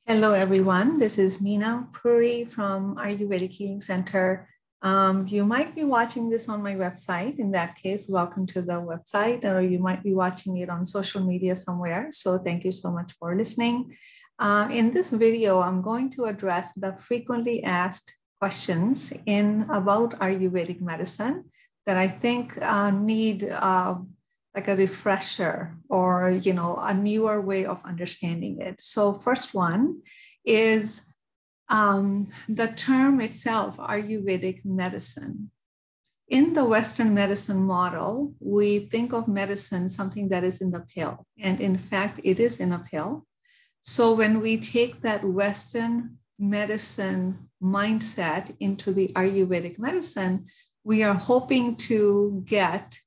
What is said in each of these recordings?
Hello, everyone. This is Meena Puri from Ayurvedic Healing Center. You might be watching this on my website. In that case, welcome to the website, or you might be watching it on social media somewhere. So thank you so much for listening. In this video, I'm going to address the frequently asked questions about Ayurvedic medicine that I think need like a refresher or, a newer way of understanding it. So first one is the term itself, Ayurvedic medicine. In the Western medicine model, we think of medicine something that is in the pill. And in fact, it is in a pill. So when we take that Western medicine mindset into the Ayurvedic medicine, we are hoping to get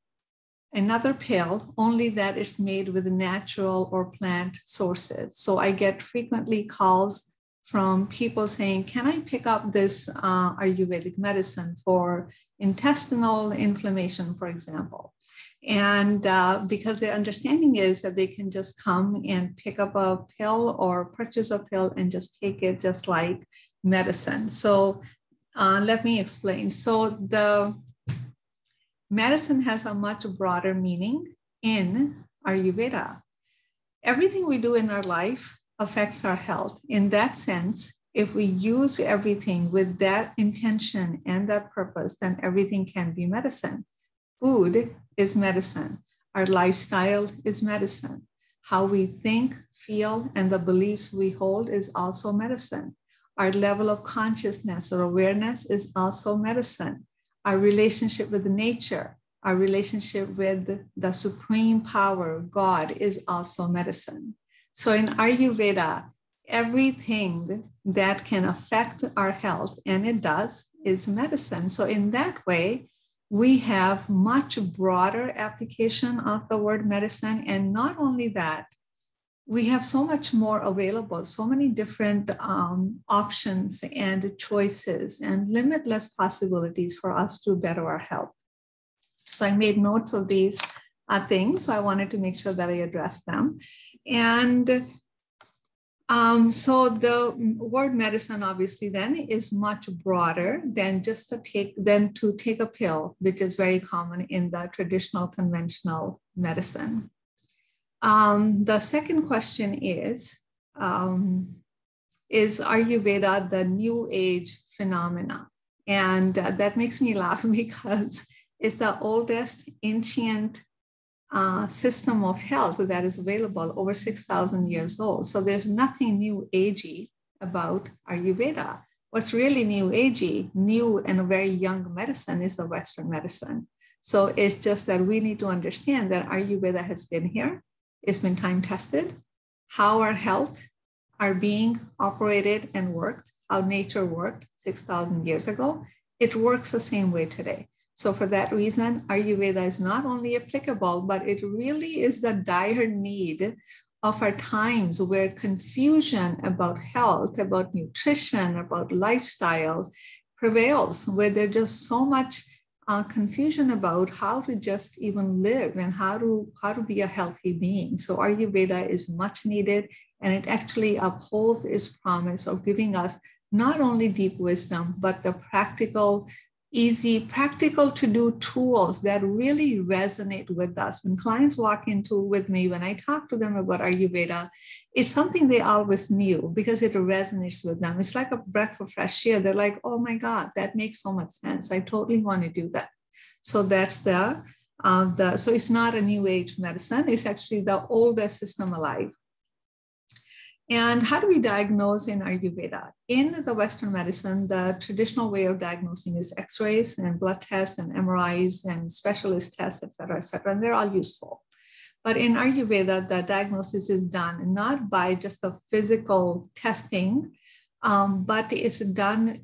another pill, only that it's made with natural or plant sources. So I get frequently calls from people saying, can I pick up this Ayurvedic medicine for intestinal inflammation, for example? And because their understanding is that they can just come and pick up a pill or purchase a pill and just take it just like medicine. So let me explain. So the medicine has a much broader meaning in Ayurveda. Everything we do in our life affects our health. In that sense, if we use everything with that intention and that purpose, then everything can be medicine. Food is medicine. Our lifestyle is medicine. How we think, feel, and the beliefs we hold is also medicine. Our level of consciousness or awareness is also medicine. Our relationship with nature, our relationship with the supreme power, God, is also medicine. So in Ayurveda, everything that can affect our health, and it does, is medicine. So in that way, we have much broader application of the word medicine. And not only that, we have so much more available, so many different options and choices and limitless possibilities for us to better our health. So I made notes of these things. So I wanted to make sure that I addressed them. And so the word medicine obviously then is much broader than just to take a pill, which is very common in the traditional conventional medicine. The second question is Ayurveda the new age phenomena? And that makes me laugh because it's the oldest ancient system of health that is available, over 6,000 years old. So there's nothing new agey about Ayurveda. What's really new agey, new and a very young medicine is the Western medicine. So it's just that we need to understand that Ayurveda has been here. It's been time tested, how our health are being operated and worked, how nature worked 6,000 years ago. It works the same way today. So for that reason, Ayurveda is not only applicable, but it really is the dire need of our times where confusion about health, about nutrition, about lifestyle prevails, where there's just so much confusion about how to just even live and how to be a healthy being. So Ayurveda is much needed, and it actually upholds its promise of giving us not only deep wisdom, but the practical to do tools that really resonate with us. When clients walk with me, when I talk to them about Ayurveda, it's something they always knew because it resonates with them. It's like a breath of fresh air. They're like, oh my God, that makes so much sense. I totally want to do that. So that's so it's not a new age medicine. It's actually the oldest system alive. And how do we diagnose in Ayurveda? In the Western medicine, the traditional way of diagnosing is X-rays and blood tests and MRIs and specialist tests, et cetera, and they're all useful. But in Ayurveda, the diagnosis is done not by just the physical testing, but it's done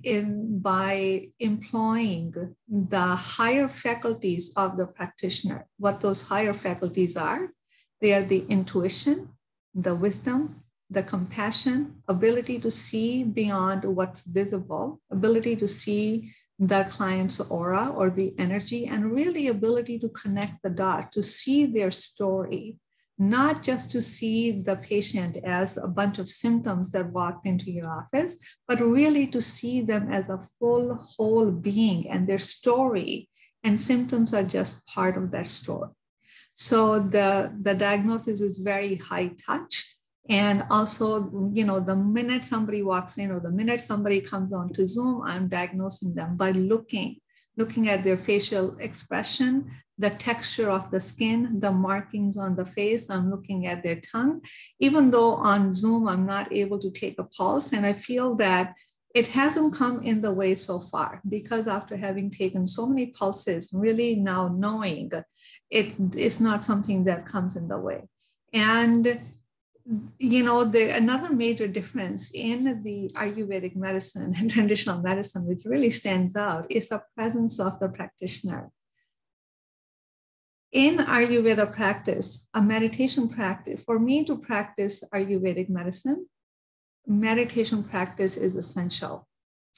by employing the higher faculties of the practitioner. What those higher faculties are, they are the intuition, the wisdom, the compassion, ability to see beyond what's visible, ability to see the client's aura or the energy, and really ability to connect the dot, to see their story, not just to see the patient as a bunch of symptoms that walked into your office, but really to see them as a full, whole being and their story. And symptoms are just part of that story. So the diagnosis is very high touch. And also, you know, the minute somebody walks in or the minute somebody comes on to Zoom, I'm diagnosing them by looking at their facial expression, the texture of the skin, the markings on the face. I'm looking at their tongue. Even though on Zoom, I'm not able to take a pulse. And I feel that it hasn't come in the way so far, because after having taken so many pulses, really now knowing it is not something that comes in the way. And you know, another major difference in the Ayurvedic medicine and traditional medicine, which really stands out, is the presence of the practitioner. In Ayurveda practice, a meditation practice, for me to practice Ayurvedic medicine, meditation practice is essential.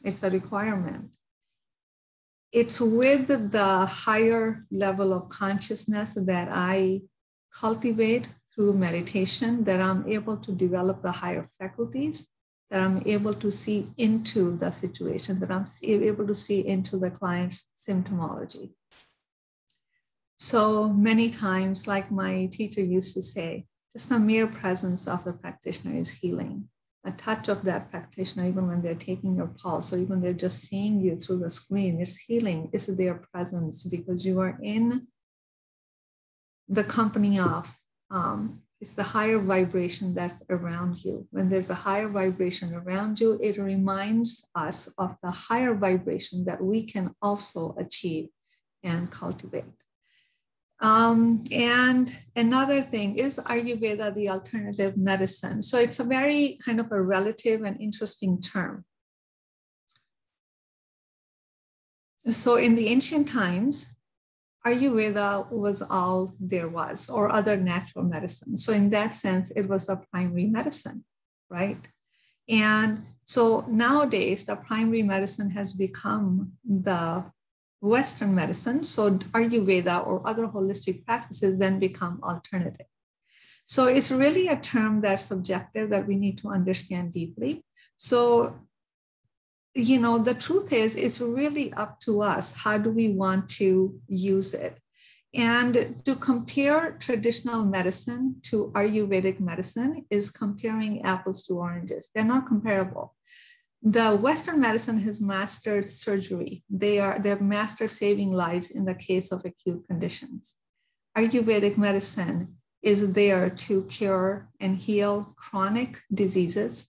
It's a requirement. It's with the higher level of consciousness that I cultivate through meditation that I'm able to develop the higher faculties, that I'm able to see into the situation, that I'm able to see into the client's symptomology. So many times, like my teacher used to say, just the mere presence of the practitioner is healing. A touch of that practitioner, even when they're taking your pulse, or even they're just seeing you through the screen, it's healing. It's their presence because you are in the company of it's the higher vibration that's around you. When there's a higher vibration around you, it reminds us of the higher vibration that we can also achieve and cultivate. And another thing is Ayurveda, the alternative medicine. So it's a very kind of a relative and interesting term. So in the ancient times, Ayurveda was all there was, or other natural medicine. So in that sense, it was a primary medicine, right? And so nowadays, the primary medicine has become the Western medicine. So Ayurveda or other holistic practices then become alternative. So it's really a term that's subjective that we need to understand deeply. So you know, the truth is, it's really up to us. How do we want to use it? And to compare traditional medicine to Ayurvedic medicine is comparing apples to oranges. They're not comparable. The Western medicine has mastered surgery. They've mastered saving lives in the case of acute conditions. Ayurvedic medicine is there to cure and heal chronic diseases,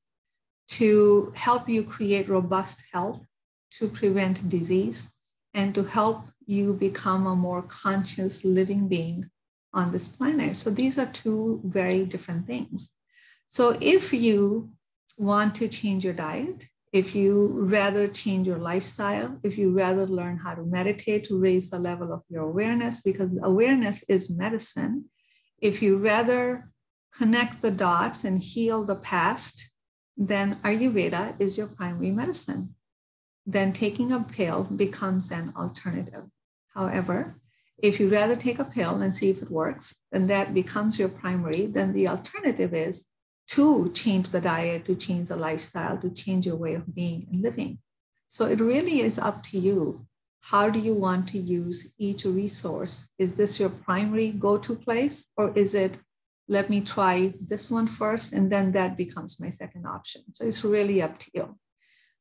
to help you create robust health, to prevent disease, and to help you become a more conscious living being on this planet. So these are two very different things. So if you want to change your diet, if you rather change your lifestyle, if you rather learn how to meditate to raise the level of your awareness, because awareness is medicine, if you rather connect the dots and heal the past, then Ayurveda is your primary medicine. Then taking a pill becomes an alternative. However, if you rather take a pill and see if it works, then that becomes your primary. Then the alternative is to change the diet, to change the lifestyle, to change your way of being and living. So it really is up to you. How do you want to use each resource? Is this your primary go-to place, or is it, let me try this one first, and then that becomes my second option? So it's really up to you.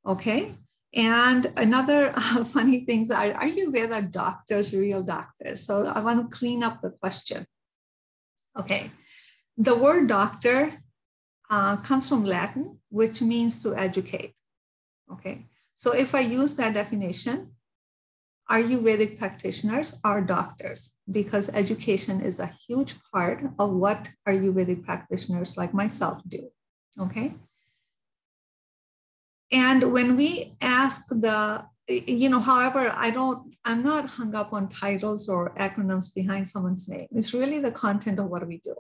Okay. And another funny things are Ayurveda doctors, real doctors. So I want to clean up the question. Okay. The word doctor comes from Latin, which means to educate. Okay. So if I use that definition, Ayurvedic practitioners are doctors, because education is a huge part of what Ayurvedic practitioners like myself do, okay? And when we ask however, I'm not hung up on titles or acronyms behind someone's name. It's really the content of what we do.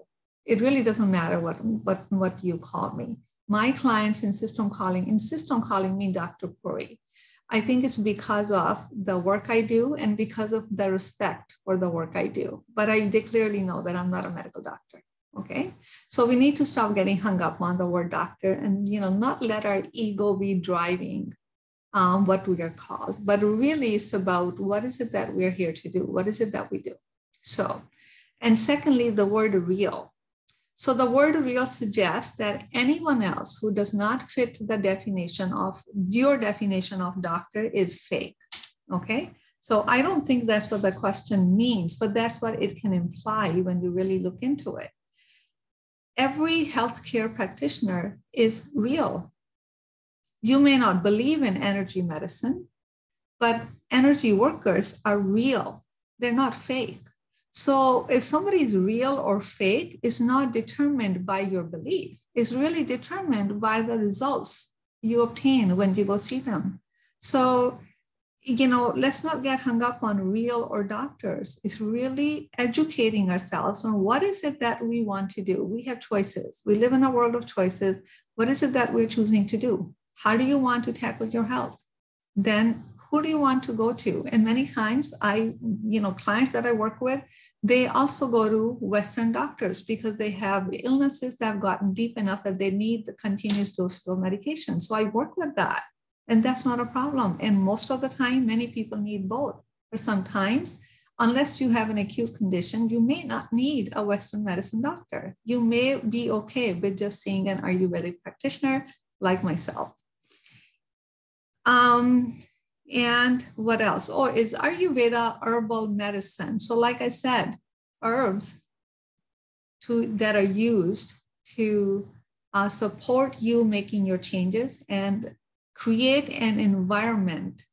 It really doesn't matter what you call me. My clients insist on calling me Dr. Puri. I think it's because of the work I do and because of the respect for the work I do. But they clearly know that I'm not a medical doctor, Okay, so we need to stop getting hung up on the word doctor and, not let our ego be driving what we are called, but really it's about what is it that we're here to do? What is it that we do? So, and secondly, the word real. So the word real suggests that anyone else who does not fit the definition of your definition of doctor is fake. Okay, so I don't think that's what the question means, but that's what it can imply when you really look into it. Every healthcare practitioner is real. You may not believe in energy medicine, but energy workers are real. They're not fake. So if somebody is real or fake is not determined by your belief. It's really determined by the results you obtain when you go see them. So, let's not get hung up on real or doctors. It's really educating ourselves on what is it that we want to do. We have choices. We live in a world of choices. What is it that we're choosing to do? How do you want to tackle your health? Then who do you want to go to? And many times clients that I work with, they also go to Western doctors because they have illnesses that have gotten deep enough that they need the continuous doses of medication. So I work with that. And that's not a problem. And most of the time, many people need both. But sometimes, unless you have an acute condition, you may not need a Western medicine doctor. You may be okay with just seeing an Ayurvedic practitioner like myself. And what else? Oh, is Ayurveda herbal medicine? So like I said, herbs that are used to support you making your changes and create an environment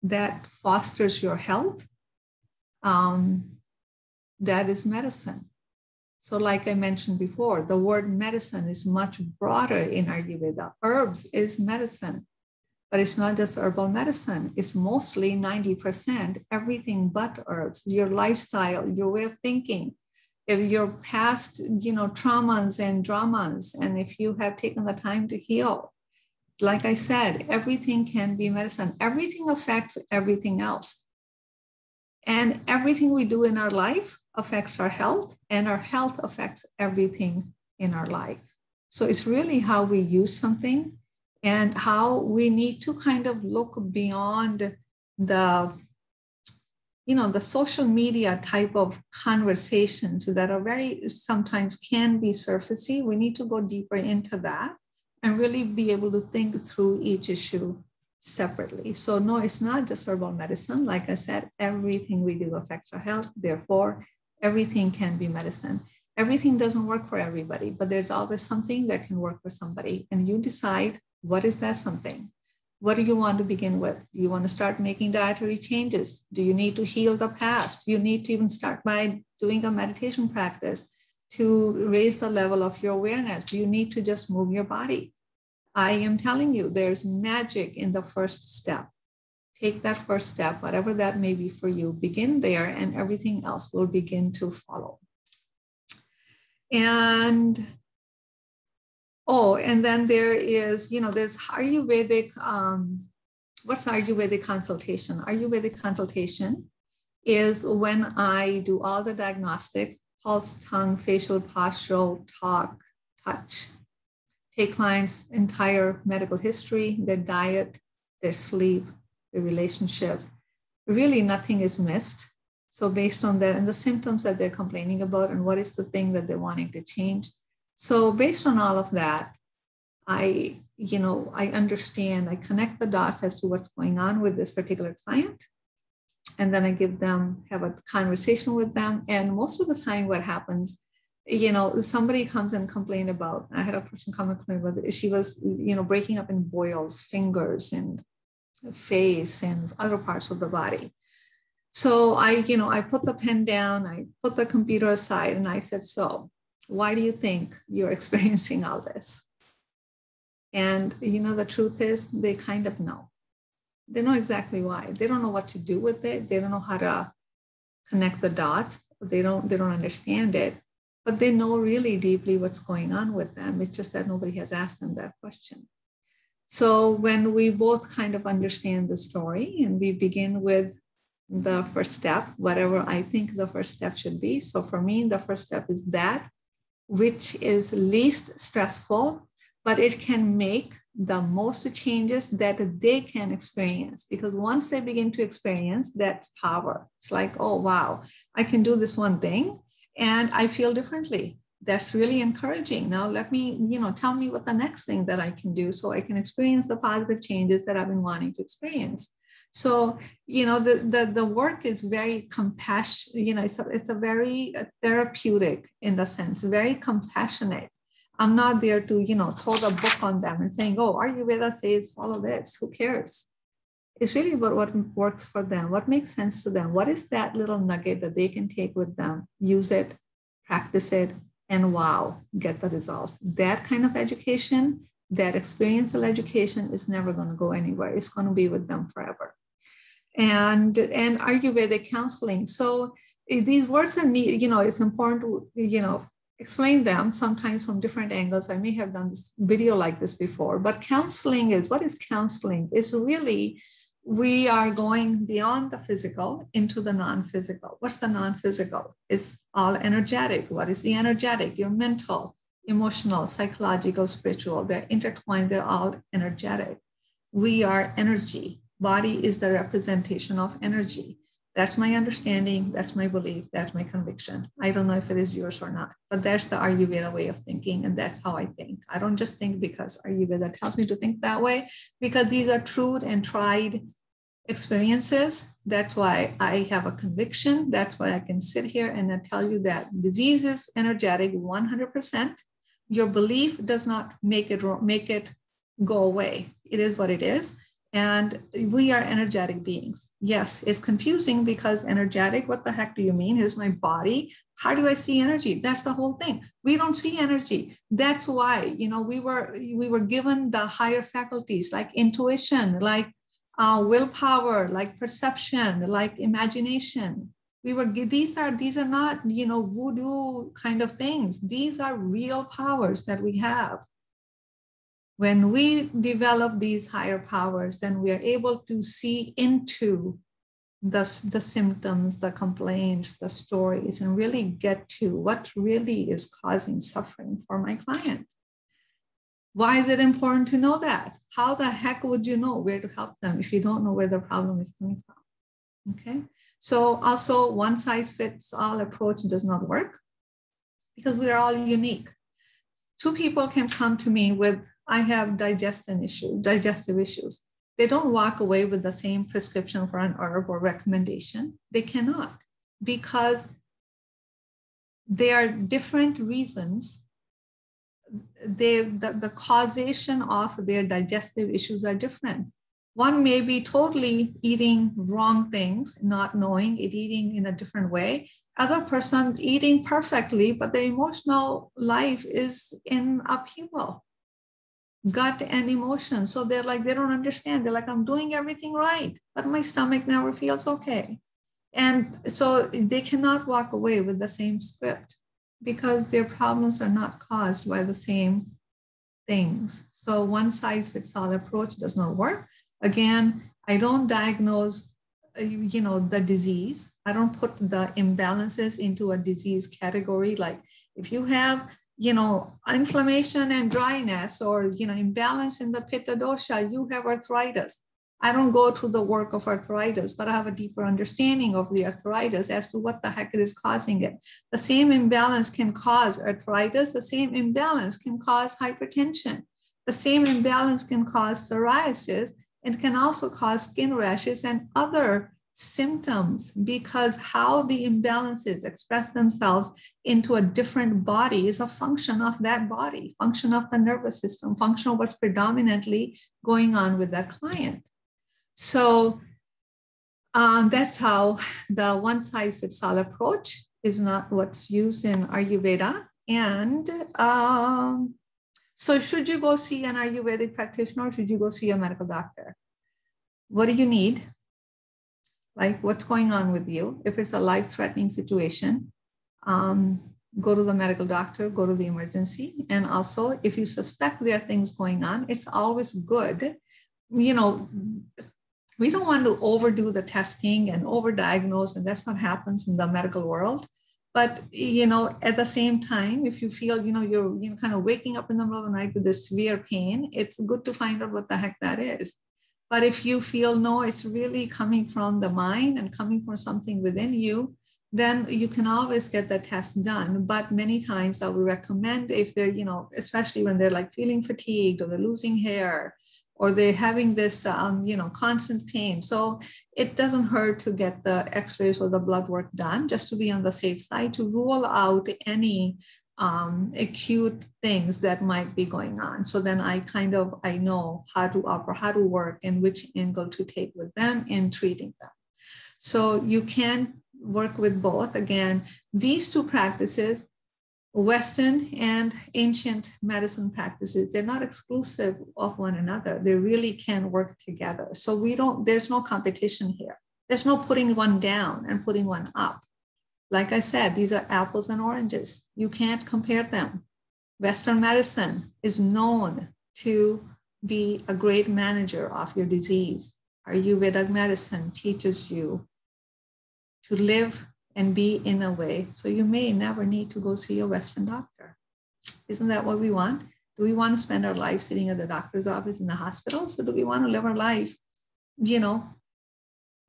that fosters your health, that is medicine. So like I mentioned before, the word medicine is much broader in Ayurveda. Herbs is medicine, but it's not just herbal medicine. It's mostly 90% everything but herbs, your lifestyle, your way of thinking, if your past, traumas and dramas, and if you have taken the time to heal. Like I said, everything can be medicine. Everything affects everything else. And everything we do in our life affects our health, and our health affects everything in our life. So it's really how we use something and how we need to kind of look beyond the social media type of conversations that are very, sometimes can be surfacey. We need to go deeper into that and really be able to think through each issue separately. So no, it's not just herbal medicine. Like I said, everything we do affects our health. Therefore, everything can be medicine. Everything doesn't work for everybody, but there's always something that can work for somebody. And you decide, what is that something? What do you want to begin with? Do you want to start making dietary changes? Do you need to heal the past? You need to even start by doing a meditation practice to raise the level of your awareness. Do you need to just move your body? I am telling you, there's magic in the first step. Take that first step, whatever that may be for you, begin there, and everything else will begin to follow. And then there is, there's Ayurvedic, what's Ayurvedic consultation? Ayurvedic consultation is when I do all the diagnostics, pulse, tongue, facial, postural, talk, touch, take clients' entire medical history, their diet, their sleep, their relationships. Really nothing is missed. So based on that and the symptoms that they're complaining about and what is the thing that they're wanting to change. So based on all of that, I understand, I connect the dots as to what's going on with this particular client. And then I have a conversation with them. And most of the time what happens, somebody comes and complain about, I had a person come and complain about, she was, breaking up in boils, fingers and face and other parts of the body. So I put the pen down, I put the computer aside and I said, so why do you think you're experiencing all this? And the truth is they kind of know. They know exactly why. They don't know what to do with it. They don't know how to connect the dots. They don't understand it, but they know really deeply what's going on with them. It's just that nobody has asked them that question. So when we both kind of understand the story and we begin with the first step, whatever I think the first step should be. So for me, the first step is that which is least stressful, but it can make the most changes that they can experience. Because once they begin to experience that power, it's like, oh, wow, I can do this one thing and I feel differently. That's really encouraging. Now let me, tell me what the next thing that I can do so I can experience the positive changes that I've been wanting to experience. So, the work is very compassionate, it's a very therapeutic in the sense, very compassionate. I'm not there to, throw the book on them and saying, oh, Ayurveda says follow this, who cares? It's really about what works for them, what makes sense to them. What is that little nugget that they can take with them, use it, practice it, and wow, get the results. That kind of education, that experiential education is never going to go anywhere. It's going to be with them forever. And Ayurvedic counseling. So these words are neat, it's important to, explain them sometimes from different angles. I may have done this video like this before, but counseling is, what is counseling? It's really, we are going beyond the physical into the non-physical. What's the non-physical? It's all energetic. What is the energetic? Your mental, emotional, psychological, spiritual. They're intertwined. They're all energetic. We are energy. Body is the representation of energy. That's my understanding. That's my belief. That's my conviction. I don't know if it is yours or not, but that's the Ayurveda way of thinking. And that's how I think. I don't just think because Ayurveda tells me to think that way, because these are true and tried experiences. That's why I have a conviction. That's why I can sit here and I tell you that disease is energetic 100%. Your belief does not make it go away. It is what it is. And we are energetic beings. Yes, it's confusing because energetic, what the heck do you mean? Here's my body. How do I see energy? That's the whole thing. We don't see energy. That's why, we were given the higher faculties like intuition, like willpower, like perception, like imagination. These are not, voodoo kind of things. These are real powers that we have. When we develop these higher powers, then we are able to see into the symptoms, the complaints, the stories, and really get to what really is causing suffering for my client. Why is it important to know that? How the heck would you know where to help them if you don't know where the problem is coming from? Okay. So also one size fits all approach does not work because we are all unique. Two people can come to me with, I have digestive issues. They don't walk away with the same prescription for an herb or recommendation. They cannot, because there are different reasons. The causation of their digestive issues are different. One may be totally eating wrong things, not knowing it, eating in a different way. Other person eating perfectly, but their emotional life is in upheaval. Gut and emotion. So they're like, they don't understand. They're like, I'm doing everything right, but my stomach never feels okay. And so they cannot walk away with the same script because their problems are not caused by the same things. So one size fits all approach does not work. Again, I don't diagnose, the disease. I don't put the imbalances into a disease category. Like if you have inflammation and dryness or, imbalance in the pitta dosha, you have arthritis. I don't go to the work of arthritis, but I have a deeper understanding of the arthritis as to what the heck it is causing it. The same imbalance can cause arthritis. The same imbalance can cause hypertension. The same imbalance can cause psoriasis and can also cause skin rashes and other symptoms, because how the imbalances express themselves into a different body is a function of that body, function of the nervous system, function of what's predominantly going on with that client. So that's how the one size fits all approach is not what's used in Ayurveda. And so should you go see an Ayurvedic practitioner or should you go see a medical doctor? What do you need? Like what's going on with you? If it's a life-threatening situation, go to the medical doctor, go to the emergency. And also, if you suspect there are things going on, it's always good. We don't want to overdo the testing and overdiagnose, and that's what happens in the medical world. But, at the same time, if you feel, you're kind of waking up in the middle of the night with this severe pain, it's good to find out what the heck that is. But if you feel, no, it's really coming from the mind and coming from something within you, then you can always get the test done. But many times I would recommend, if they're, especially when they're like feeling fatigued or they're losing hair, or they're having this, constant pain. So it doesn't hurt to get the x-rays or the blood work done, just to be on the safe side, to rule out any acute things that might be going on. So then I know how to offer, how to work, and which angle to take with them in treating them. So you can work with both. Again, these two practices, Western and ancient medicine practices, they're not exclusive of one another. They really can work together. So there's no competition here. There's no putting one down and putting one up. Like I said, these are apples and oranges. You can't compare them. Western medicine is known to be a great manager of your disease. Ayurvedic medicine teaches you to live and be in a way so you may never need to go see a Western doctor. Isn't that what we want? Do we want to spend our life sitting at the doctor's office in the hospital? So do we want to live our life,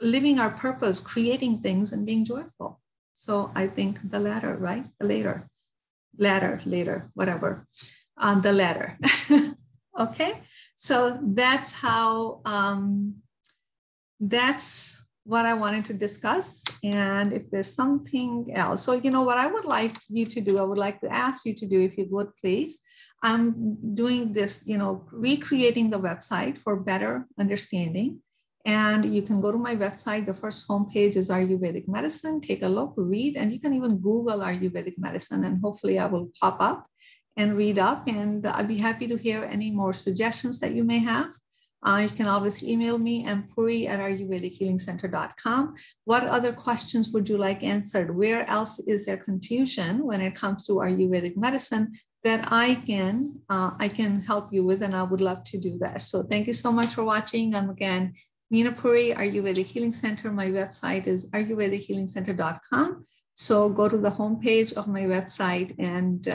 living our purpose, creating things and being joyful? So I think the latter, right? The later, whatever. The latter. Okay. So that's how, that's what I wanted to discuss. And if there's something else, so what I would like you to do, I would like to ask you to do, if you would please, I'm doing this, recreating the website for better understanding. And you can go to my website. The first homepage is Ayurvedic Medicine. Take a look, read, and you can even Google Ayurvedic Medicine, and hopefully I will pop up and read up. And I'd be happy to hear any more suggestions that you may have. You can always email me, mpuri@ayurvedichealingcenter.com. What other questions would you like answered? Where else is there confusion when it comes to Ayurvedic medicine that I can help you with, and I would love to do that. So thank you so much for watching. I'm again Meena Puri, Ayurvedic Healing Center. My website is ayurvedichealingcenter.com. So go to the homepage of my website, and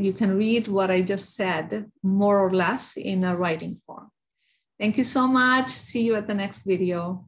you can read what I just said more or less in a writing form. Thank you so much. See you at the next video.